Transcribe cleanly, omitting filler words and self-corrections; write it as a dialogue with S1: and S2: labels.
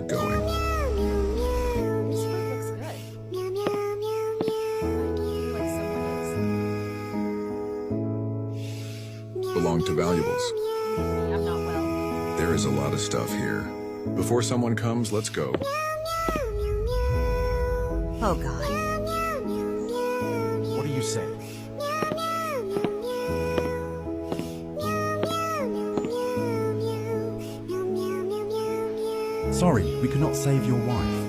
S1: it going.
S2: This food looks good. Like someone
S1: Belong to valuables.
S2: else. I'm not well.
S1: There is a lot of stuff here. Before someone comes, let's go.
S3: Oh, God.
S4: What do you say?
S5: Sorry, we could not save your wife.